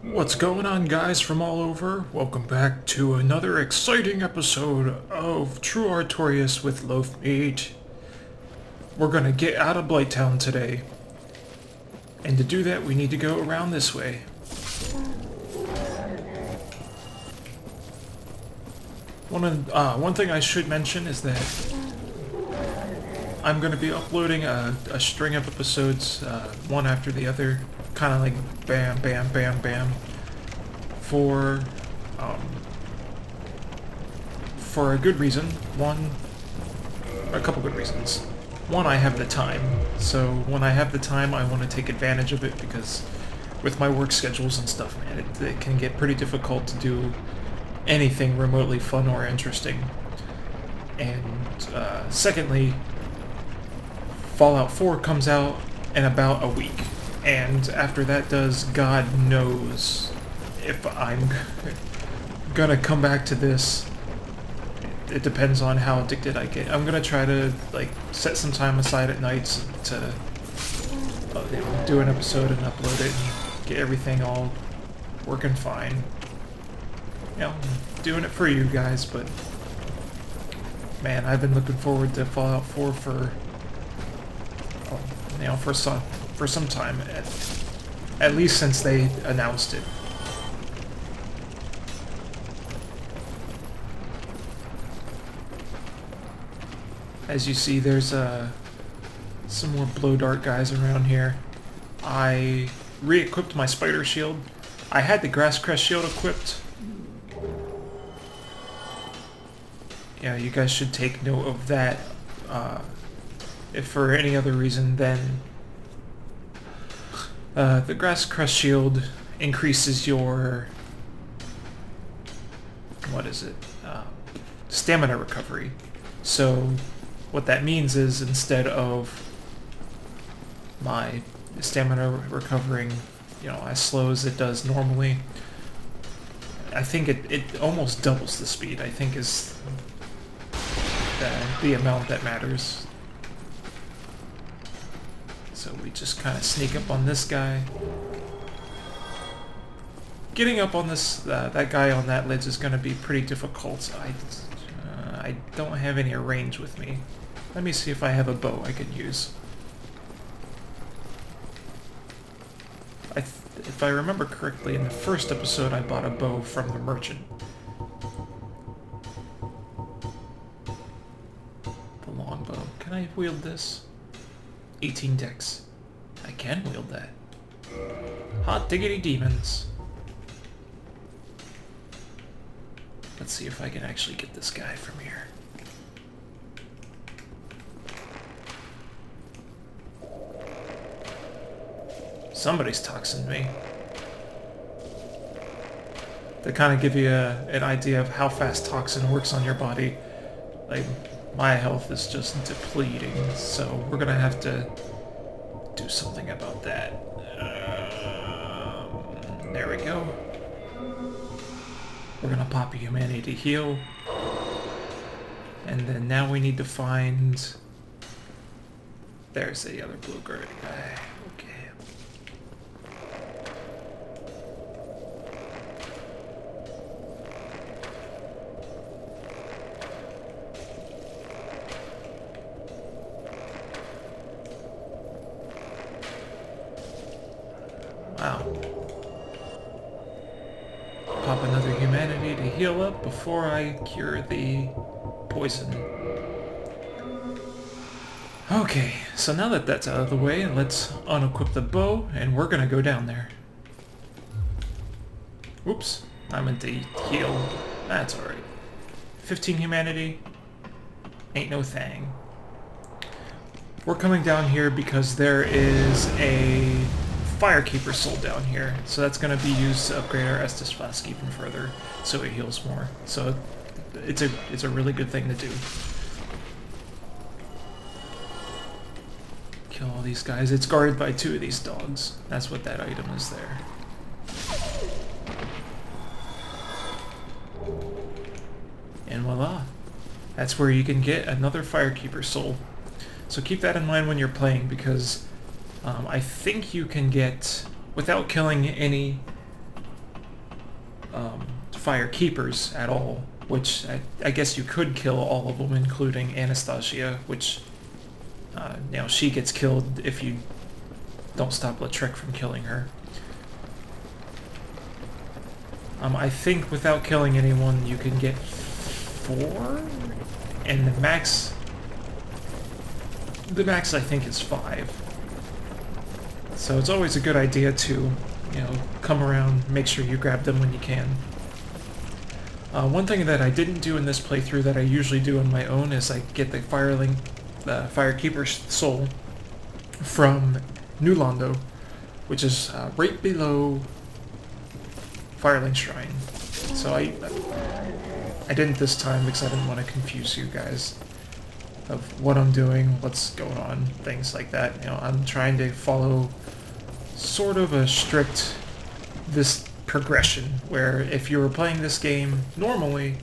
What's going on, guys from all over? Welcome back to another exciting episode of True Artorias with Loaf Meat. We're gonna get out of Blight Town today. And to do that, we need to go around this way. One thing I should mention is that I'm gonna be uploading a string of episodes, one after the other, kind of like bam, bam, bam, bam, for a good reason. A couple good reasons. One, I have the time, so when I have the time, I want to take advantage of it because with my work schedules and stuff, man, it can get pretty difficult to do anything remotely fun or interesting. And secondly, Fallout 4 comes out in about a week, and after that does, God knows if I'm gonna come back to this. It depends on how addicted I get. I'm gonna try to set some time aside at nights to do an episode and upload it and get everything all working fine. Doing it for you guys, but man, I've been looking forward to Fallout 4 for some time, at least since they announced it. As you see, there's some more blow dart guys around here. I re-equipped my spider shield. I had the grass crest shield equipped. Yeah, you guys should take note of that. If for any other reason than the grass crest shield increases your stamina recovery. So what that means is instead of my stamina recovering, as slow as it does normally, I think it almost doubles the speed, I think is the amount that matters. So we just kind of sneak up on this guy. Getting up on that guy on that ledge is going to be pretty difficult. I don't have any range with me. Let me see if I have a bow I can use. If I remember correctly, in the first episode I bought a bow from the merchant. The longbow. Can I wield this? 18 dex. I can wield that. Hot diggity demons. Let's see if I can actually get this guy from here. Somebody's toxined me. To kind of give you an idea of how fast toxin works on your body, my health is just depleting, so we're gonna have to do something about that. There we go. We're gonna pop a humanity to heal. And then now we need to find... There's the other blue guard guy. Okay. Wow. Pop another humanity to heal up before I cure the poison. Okay, so now that that's out of the way, let's unequip the bow, and we're gonna go down there. Oops, I meant to heal. That's alright. 15 humanity. Ain't no thing. We're coming down here because there is a Firekeeper soul down here, so that's going to be used to upgrade our Estus Flask even further, so it heals more. So it's a really good thing to do. Kill all these guys. It's guarded by 2 of these dogs. That's what that item is there. And voila. That's where you can get another Firekeeper soul. So keep that in mind when you're playing, because I think you can get, without killing any fire keepers at all, which I guess you could kill all of them, including Anastasia, which she gets killed if you don't stop Lautrec from killing her. I think without killing anyone you can get 4, and the max I think is 5. So it's always a good idea to, come around, make sure you grab them when you can. One thing that I didn't do in this playthrough that I usually do on my own is I get the Firekeeper's Soul from New Londo, which is right below Firelink Shrine. So I didn't this time because I didn't want to confuse you guys of what I'm doing, what's going on, things like that. I'm trying to follow sort of a strict progression where if you were playing this game normally,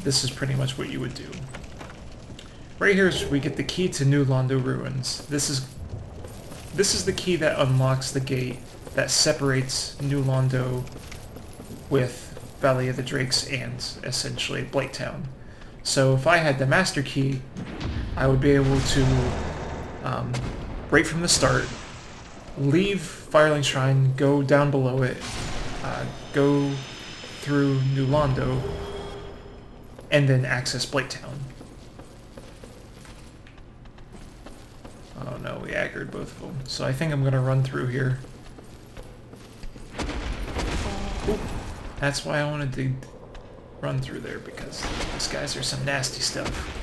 this is pretty much what you would do. Right here is we get the key to New Londo Ruins. This is the key that unlocks the gate that separates New Londo with Valley of the Drakes and essentially Blight Town. So if I had the master key, I would be able to, right from the start, leave Firelink Shrine, go down below it, go through New Londo, and then access Blight Town. Oh no, we aggroed both of them. So I think I'm going to run through here. Ooh, that's why I wanted to run through there, because these guys are some nasty stuff.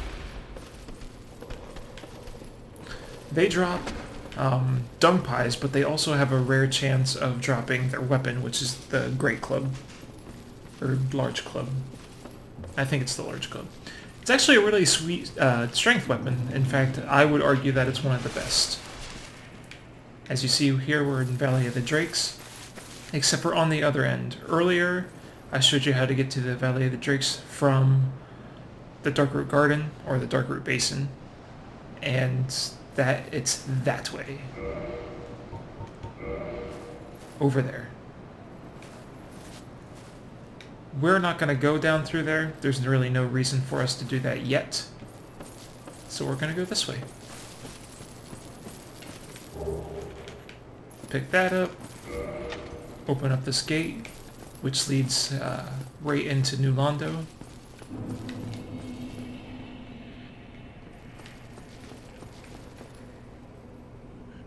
They drop dung pies, but they also have a rare chance of dropping their weapon, which is the Great Club. Or Large Club. I think it's the Large Club. It's actually a really sweet strength weapon. In fact, I would argue that it's one of the best. As you see here, we're in Valley of the Drakes, except for on the other end. Earlier, I showed you how to get to the Valley of the Drakes from the Darkroot Garden, or the Darkroot Basin, and it's that way. Over there. We're not going to go down through there. There's really no reason for us to do that yet. So we're going to go this way. Pick that up. Open up this gate, which leads right into New Londo.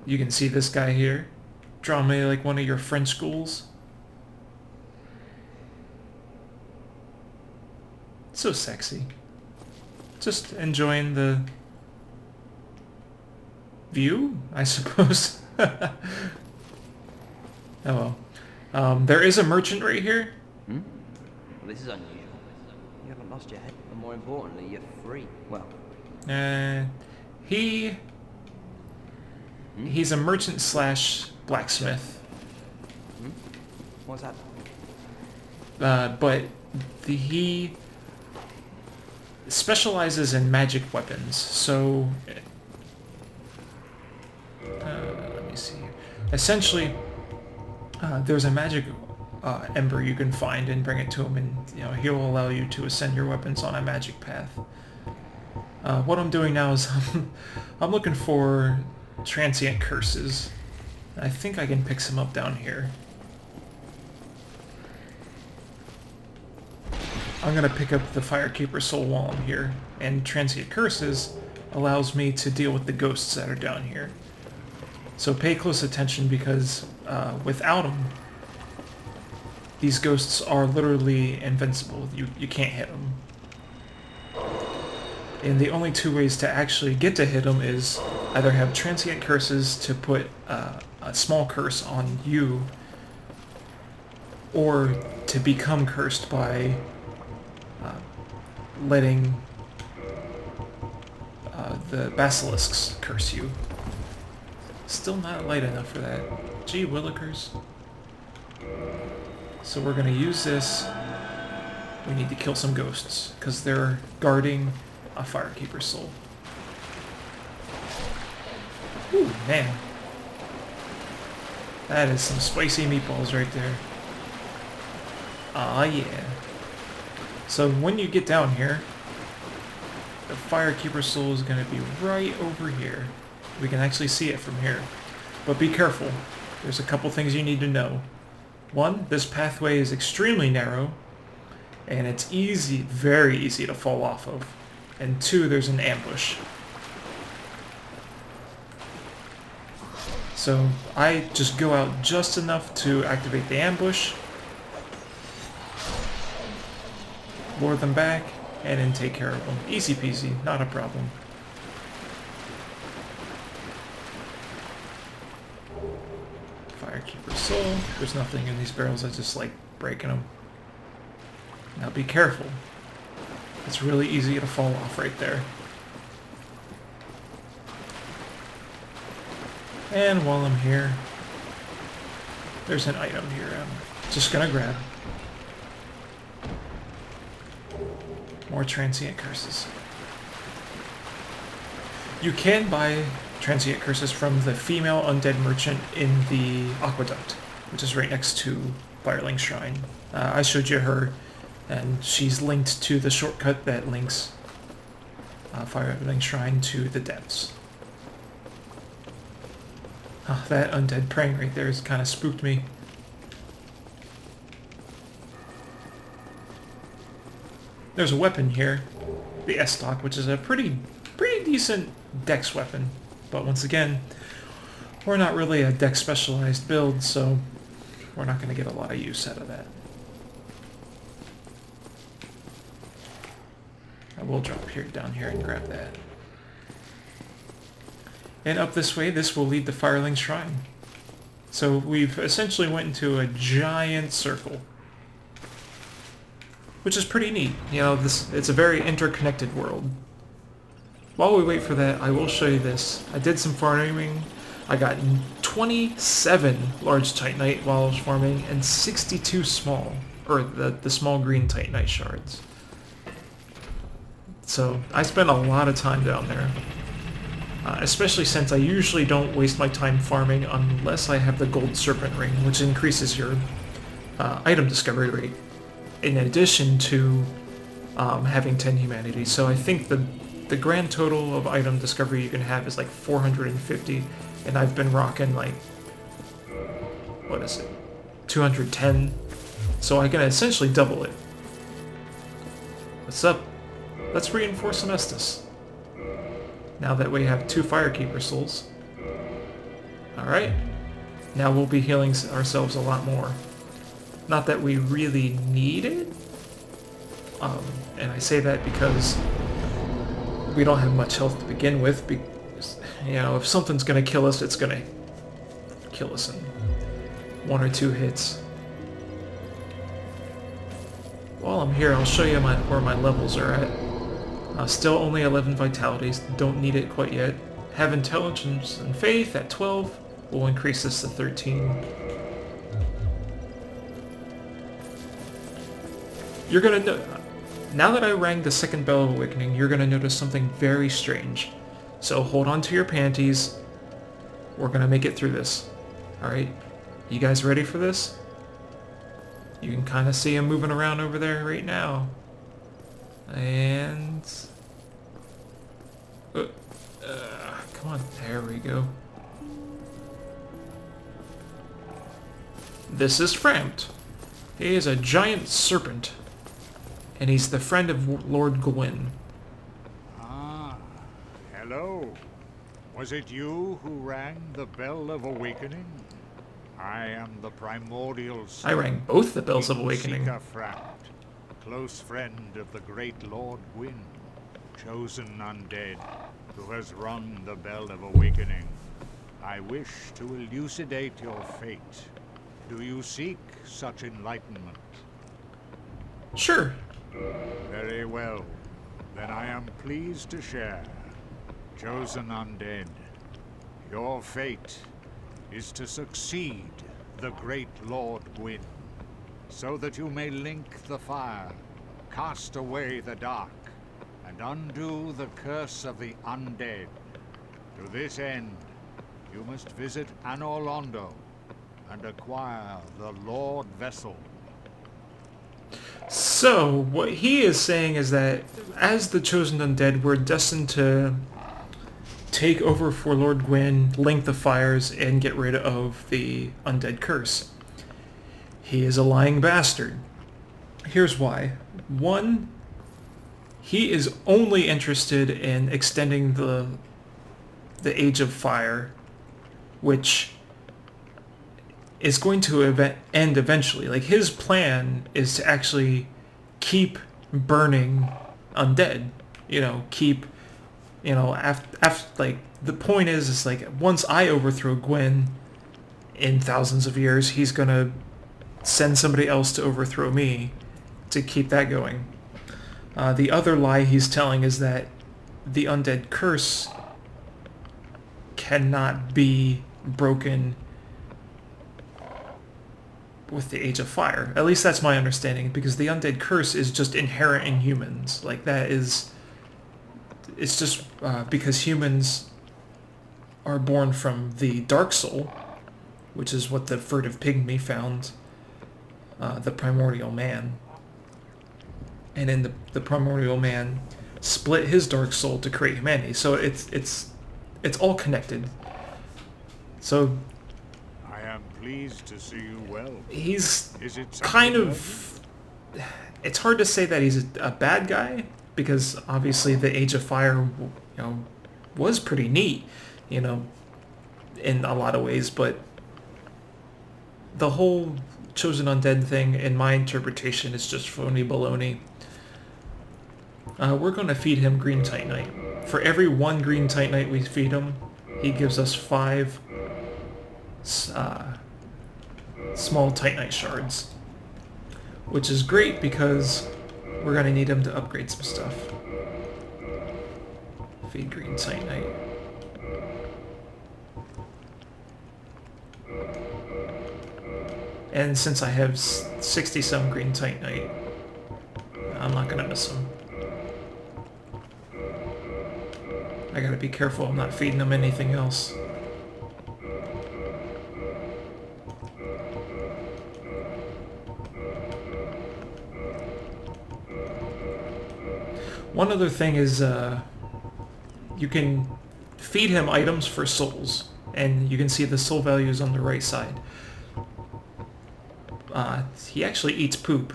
You can see this guy here. Draw me like one of your French schools. So sexy. Just enjoying the view, I suppose. Oh well. There is a merchant right here. Well, this is unusual. You haven't lost your head, and more importantly, you're free. Well, he's a merchant slash blacksmith. What's that? But he specializes in magic weapons. So, let me see. Essentially, there's a magic ember you can find and bring it to him, and he'll allow you to ascend your weapons on a magic path. What I'm doing now is I'm looking for transient curses. I think I can pick some up down here. I'm going to pick up the Firekeeper Soul while I'm here, and transient curses allows me to deal with the ghosts that are down here. So pay close attention, because without them, these ghosts are literally invincible. You can't hit them. And the only two ways to actually get to hit them is either have transient curses to put a small curse on you, or to become cursed by letting the basilisks curse you. Still not light enough for that. Gee willikers. So we're going to use this. We need to kill some ghosts, because they're guarding a Firekeeper Soul. Ooh, man. That is some spicy meatballs right there. Ah, yeah. So when you get down here, the Firekeeper Soul is going to be right over here. We can actually see it from here. But be careful. There's a couple things you need to know. One, this pathway is extremely narrow, and it's easy, very easy to fall off of. And two, there's an ambush. So I just go out just enough to activate the ambush, lure them back, and then take care of them. Easy peasy, not a problem. Firekeeper Soul. There's nothing in these barrels, I just like breaking them. Now be careful. It's really easy to fall off right there. And while I'm here, there's an item here I'm just gonna grab. More transient curses. You can buy transient curses from the female undead merchant in the aqueduct, which is right next to Firelink Shrine. I showed you her, and she's linked to the shortcut that links Firelink Shrine to the depths. That undead praying right there has kind of spooked me. There's a weapon here, the S-Stock, which is a pretty decent dex weapon. But once again, we're not really a dex specialized build, so we're not going to get a lot of use out of that. I will drop here, down here, and grab that. And up this way, this will lead to Firelink Shrine. So we've essentially went into a giant circle, which is pretty neat. You know, it's a very interconnected world. While we wait for that, I will show you this. I did some farming. I got 27 large Titanite while I was farming, and 62 small, or the small green Titanite shards. So I spent a lot of time down there. Especially since I usually don't waste my time farming unless I have the Gold Serpent Ring, which increases your item discovery rate, in addition to having 10 humanity. So I think the grand total of item discovery you can have is like 450, and I've been rocking like, what is it, 210, so I can essentially double it. What's up? Let's reinforce Amestus. Now that we have 2 Firekeeper Souls. Alright. Now we'll be healing ourselves a lot more. Not that we really need it. And I say that because we don't have much health to begin with. Because, you know, if something's going to kill us, it's going to kill us in 1 or 2 hits. While I'm here, I'll show you where my levels are at. Still only 11 vitalities, don't need it quite yet. Have intelligence and faith at 12, we'll increase this to 13. You're gonna know, now that I rang the second Bell of Awakening, you're gonna notice something very strange. So hold on to your panties, we're gonna make it through this. Alright, you guys ready for this? You can kind of see him moving around over there right now. And come on, there we go. This is Frampt. He is a giant serpent, and he's the friend of Lord Gwyn. Ah, hello. Was it you who rang the Bell of Awakening? I am the primordial I rang both the Bells of Awakening. Frampt, close friend of the great Lord Gwyn, chosen undead, who has rung the Bell of Awakening. I wish to elucidate your fate. Do you seek such enlightenment? Sure. Very well. Then I am pleased to share. Chosen undead, your fate is to succeed the great Lord Gwyn, so that you may link the fire, cast away the dark, and undo the curse of the undead. To this end, you must visit Anor Londo and acquire the Lord Vessel. So, what he is saying is that as the Chosen Undead, we're destined to take over for Lord Gwyn, link the fires, and get rid of the undead curse. He is a lying bastard. Here's why. One, he is only interested in extending the Age of Fire, which is going to end eventually. Like, his plan is to actually keep burning undead. You know, keep, you know, after like, the point is like, once I overthrow Gwyn in thousands of years, he's gonna send somebody else to overthrow me to keep that going. The other lie he's telling is that the undead curse cannot be broken with the Age of Fire. At least that's my understanding, because the undead curse is just inherent in humans. Like, that is... It's just because humans are born from the Dark Soul, which is what the furtive pygmy found, the primordial man. And then the primordial man split his Dark Soul to create humanity. So it's all connected. So I am pleased to see you well. he's Is it kind something of... It's hard to say that he's a bad guy, because obviously the Age of Fire, you know, was pretty neat, you know, in a lot of ways, but the whole Chosen Undead thing, in my interpretation, is just phony baloney. We're going to feed him green Titanite. For every 1 green Titanite we feed him, he gives us 5 small Titanite shards, which is great because we're going to need him to upgrade some stuff. Feed green Titanite. And since I have 60-some green Titanite, I'm not going to miss him. I gotta be careful I'm not feeding him anything else. One other thing is, you can feed him items for souls, and you can see the soul values on the right side. He actually eats poop.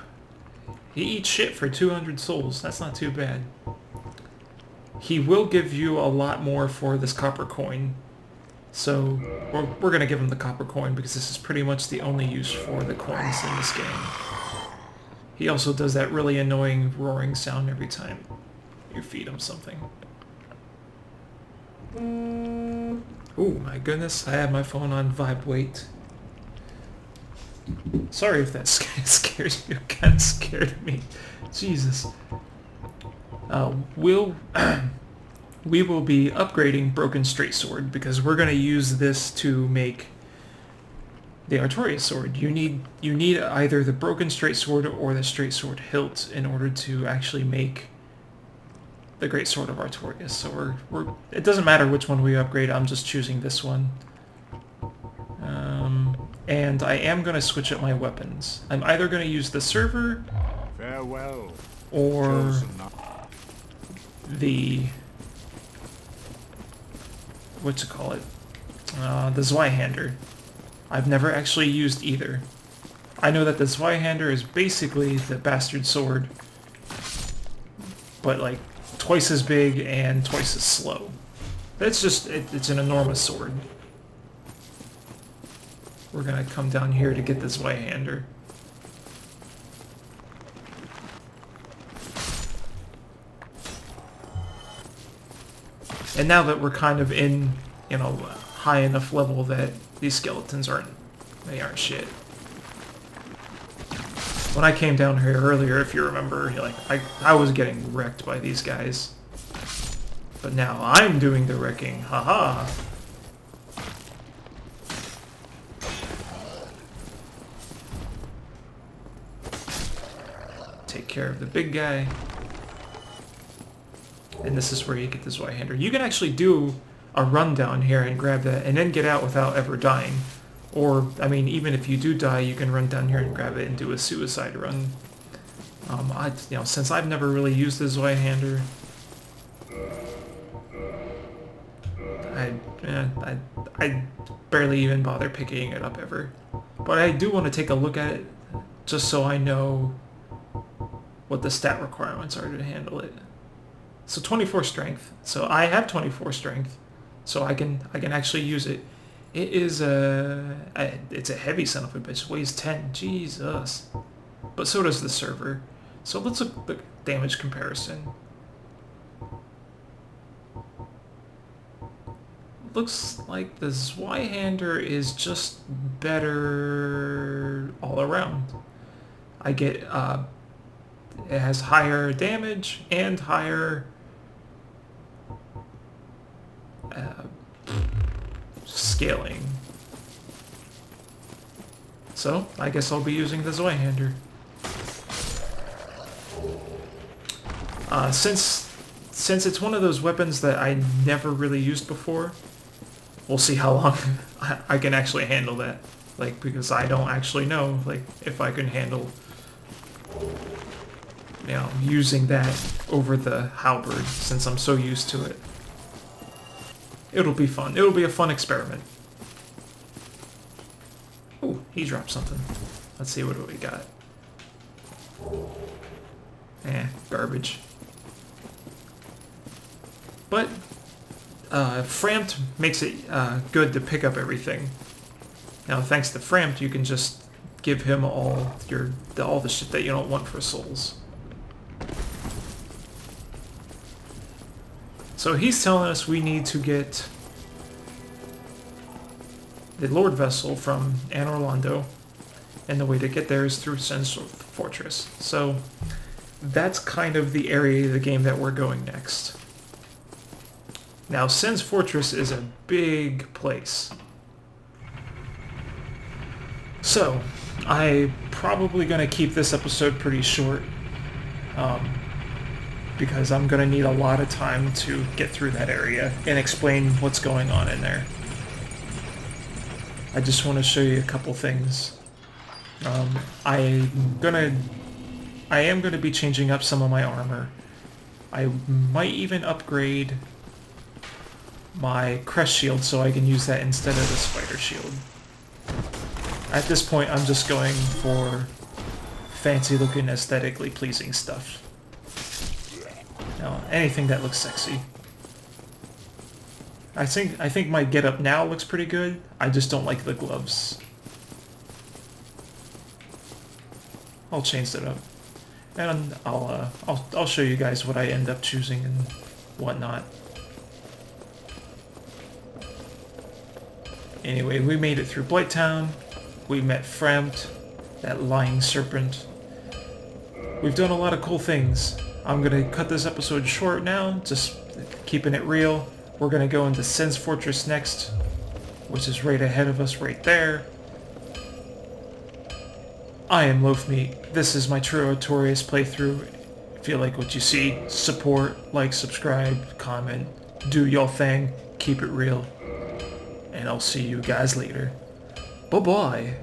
He eats shit for 200 souls. That's not too bad. He will give you a lot more for this copper coin. So we're going to give him the copper coin because this is pretty much the only use for the coins in this game. He also does that really annoying roaring sound every time you feed him something. Oh my goodness, I have my phone on vibrate. Sorry if that scared you. It kind of scared me. Jesus. We will be upgrading Broken Straight Sword because we're going to use this to make the Artorias sword. You need either the Broken Straight Sword or the Straight Sword hilt in order to actually make the Great Sword of Artorias. So it doesn't matter which one we upgrade. I'm just choosing this one. And I am going to switch up my weapons. I'm either going to use the server Farewell. or the... what's it call it? The Zweihander. I've never actually used either. I know that the Zweihander is basically the bastard sword, but like twice as big and twice as slow. It's just, it's an enormous sword. We're gonna come down here to get the Zweihander. And now that we're kind of in, you know, high enough level that these skeletons aren't shit. When I came down here earlier, if you remember, like I was getting wrecked by these guys. But now I'm doing the wrecking, haha. Take care of the big guy. And this is where you get the Zweihander. You can actually do a run down here and grab that and then get out without ever dying. Or, I mean, even if you do die, you can run down here and grab it and do a suicide run. Since I've never really used the Zweihander, I barely even bother picking it up ever. But I do want to take a look at it, just so I know what the stat requirements are to handle it. So 24 strength. So I have 24 strength, so I can actually use it. It is it's a heavy son of a bitch. It weighs 10. Jesus. But so does the server. So let's look at the damage comparison. Looks like the Zweihander is just better all around. I get it has higher damage and higher scaling. So I guess I'll be using the Zweihander. Since it's one of those weapons that I never really used before, we'll see how long I can actually handle that. Like, because I don't actually know, like, if I can handle, using that over the halberd, since I'm so used to it. It'll be fun. It'll be a fun experiment. Ooh, he dropped something. Let's see what we got. Garbage. But Framped makes it good to pick up everything. Now, thanks to Framped, you can just give him all the shit that you don't want for souls. So he's telling us we need to get the Lord Vessel from Anor Londo, and the way to get there is through Sen's Fortress. So that's kind of the area of the game that we're going next. Now, Sen's Fortress is a big place. So, I'm probably going to keep this episode pretty short, because I'm going to need a lot of time to get through that area and explain what's going on in there. I just want to show you a couple things. I am going to be changing up some of my armor. I might even upgrade my crest shield so I can use that instead of the spider shield. At this point, I'm just going for fancy looking, aesthetically pleasing stuff. Anything that looks sexy. I think my getup now looks pretty good. I just don't like the gloves. I'll change that up, and I'll show you guys what I end up choosing and whatnot. Anyway, we made it through Blight Town. We met Framped, that lying serpent. We've done a lot of cool things. I'm gonna cut this episode short now, just keeping it real. We're gonna go into Sen's Fortress next, which is right ahead of us right there. I am Loafmeat. This is my true Artorias playthrough. If you like what you see, support, like, subscribe, comment, do your thing, keep it real. And I'll see you guys later. Bye-bye.